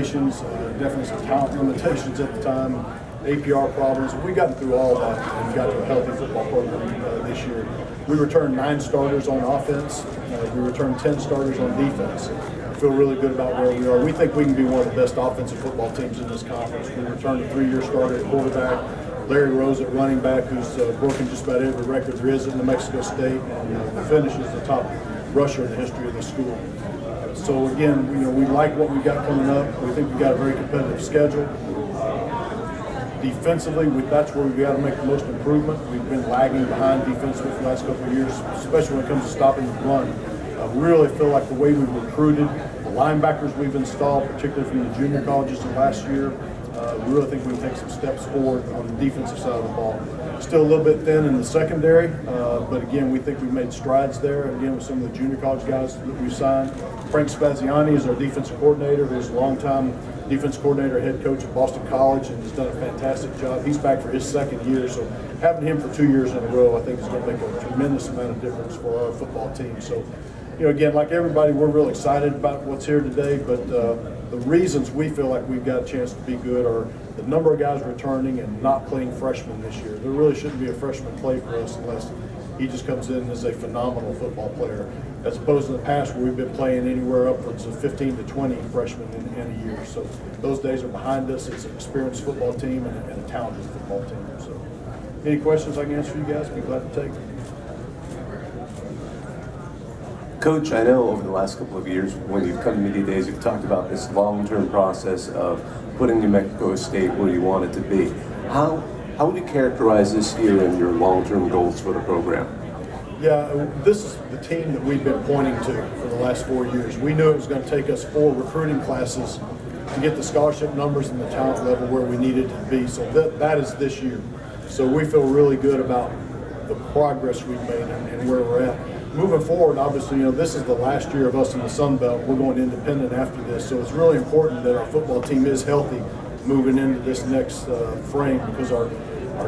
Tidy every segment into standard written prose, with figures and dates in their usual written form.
definitely some talent limitations at the time, APR problems. We've gotten through all that and got to a healthy football program this year. We returned 9 starters on offense. We returned 10 starters on defense. I feel really good about where we are. We think we can be one of the best offensive football teams in this conference. We returned a 3-year starter at quarterback, Larry Rose at running back, who's broken just about every record there is in New Mexico State, and finishes the top rusher in the history of the school. So again, we like what we got coming up. We think we got a very competitive schedule. Defensively, that's where we got to make the most improvement. We've been lagging behind defensively for the last couple of years, especially when it comes to stopping the run. We really feel like the way we've recruited, the linebackers we've installed, particularly from the junior colleges of last year, we really think we can take some steps forward on the defensive side of the ball. Still a little bit thin in the secondary, but again, we think we've made strides there. Again, with some of the junior college guys that we've signed. Frank Spaziani is our defensive coordinator, who's a longtime defense coordinator, head coach at Boston College, and has done a fantastic job. He's back for his 2nd year, so having him for 2 years in a row, I think, is going to make a tremendous amount of difference for our football team. So, again, like everybody, we're real excited about what's here today, but the reasons we feel like we've got a chance to be good are the number of guys returning and not playing freshmen this year. There really shouldn't be a freshman play for us unless he just comes in as a phenomenal football player, as opposed to the past where we've been playing anywhere upwards of 15 to 20 freshmen in a year. So those days are behind us. It's an experienced football team and a talented football team. So any questions I can answer for you guys, I'd be glad to take them. Coach, I know over the last couple of years when you've come to media days, you've talked about this long-term process of putting New Mexico State where you want it to be. How would you characterize this year and your long-term goals for the program? Yeah, this is the team that we've been pointing to for the last 4 years. We knew it was going to take us 4 recruiting classes to get the scholarship numbers and the talent level where we needed to be. So that is this year. So we feel really good about the progress we've made and where we're at. Moving forward, obviously, this is the last year of us in the Sun Belt. We're going independent after this, so it's really important that our football team is healthy moving into this next frame, because our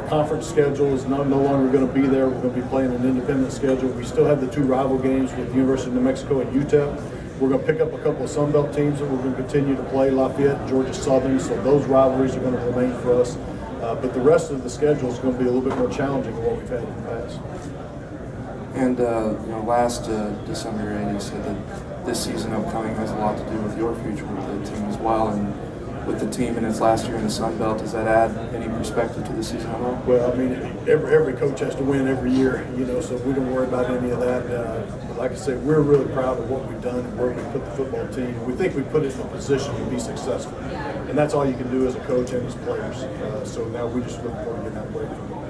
conference schedule is no longer going to be there. We're going to be playing an independent schedule. We still have the 2 rival games with the University of New Mexico and UTEP. We're going to pick up a couple of Sun Belt teams that we're going to continue to play, Lafayette and Georgia Southern, so those rivalries are going to remain for us. But the rest of the schedule is going to be a little bit more challenging than what we've had in the past. And last December, Andy said that this season upcoming has a lot to do with your future with the team as well. And with the team in its last year in the Sun Belt, does that add any perspective to the season at all? Well, I mean, every coach has to win every year, so we don't worry about any of that. Like I said, we're really proud of what we've done and where we put the football team. We think we put it in a position to be successful, and that's all you can do as a coach and as players. So now we just look forward to getting that play from them.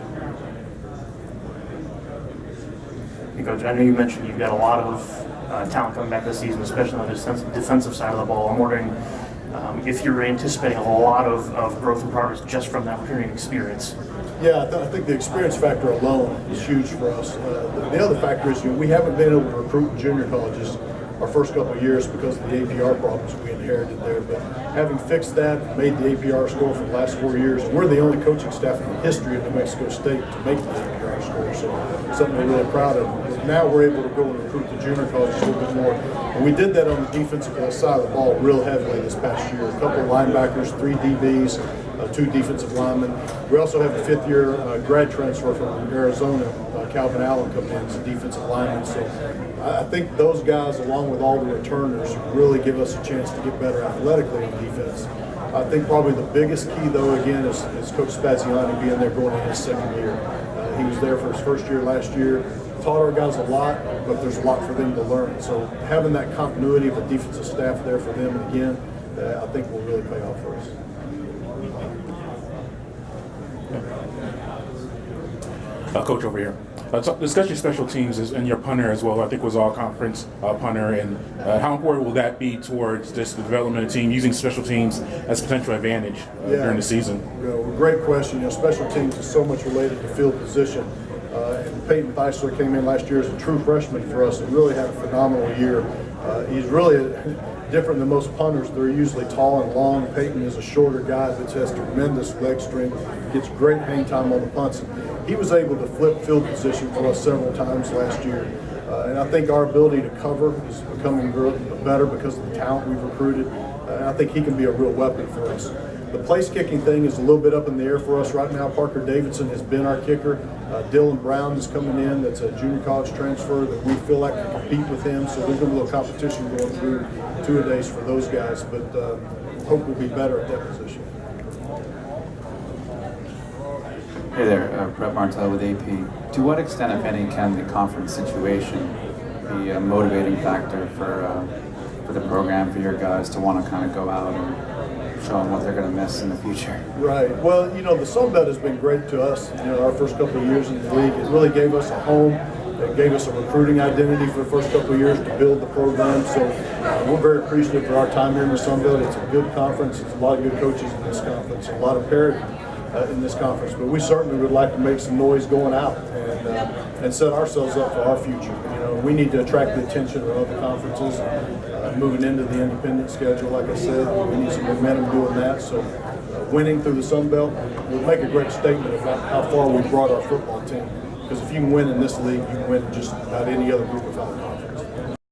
Hey, Coach, I know you mentioned you've got a lot of talent coming back this season, especially on the defensive side of the ball. I'm wondering if you're anticipating a lot of growth and progress just from that returning experience. Yeah, I think the experience factor alone is huge for us. The other factor is we haven't been able to recruit in junior colleges our first couple of years because of the APR problems we inherited there. But having fixed that, made the APR score for the last 4 years, we're the only coaching staff in the history of New Mexico State to make the APR score. So something we're really proud of. But now we're able to go and recruit the junior colleges a little bit more. And we did that on the defensive side of the ball real heavily this past year. A couple of linebackers, 3 DBs, 2 defensive linemen. We also have a 5th-year grad transfer from Arizona, Calvin Allen, coming in as a defensive lineman. So I think those guys, along with all the returners, really give us a chance to get better athletically on defense. I think probably the biggest key, though, again, is Coach Spaziani being there going into his 2nd year. He was there for his 1st year last year. Taught our guys a lot, but there's a lot for them to learn. So having that continuity of the defensive staff there for them, and again, I think will really pay off for us. Coach over here. Discuss your special teams and your punter as well. I think was all conference punter, and how important will that be towards just the development of the team, using special teams as a potential advantage during the season? Great question. Special teams is so much related to field position. And Peyton Theisler came in last year as a true freshman for us and really had a phenomenal year. He's really different than most punters. They're usually tall and long. Peyton is a shorter guy that has tremendous leg strength, gets great hang time on the punts. He was able to flip field position for us several times last year. And I think our ability to cover is becoming better because of the talent we've recruited. I think he can be a real weapon for us. The place kicking thing is a little bit up in the air for us right now. Parker Davidson has been our kicker. Dylan Brown is coming in. That's a junior college transfer that we feel like can compete with him. So there's going to be a little competition going through two-a-days for those guys. But hope we'll be better at that position. Hey there, Brett Martell with AP. To what extent, if any, can the conference situation be a motivating factor for the program, for your guys to want to kind of go out and show them what they're going to miss in the future? Right. Well, the Sun Belt has been great to us. Our first couple of years in the league, it really gave us a home. It gave us a recruiting identity for the first couple of years to build the program. So we're very appreciative for our time here in the Sun Belt. It's a good conference. It's a lot of good coaches in this conference, a lot of parity in this conference. But we certainly would like to make some noise going out and set ourselves up for our future. We need to attract the attention of other conferences. Moving into the independent schedule, like I said, we need some momentum doing that. So winning through the Sun Belt would make a great statement about how far we've brought our football team. Because if you can win in this league, you can win in just about any other group of our conference.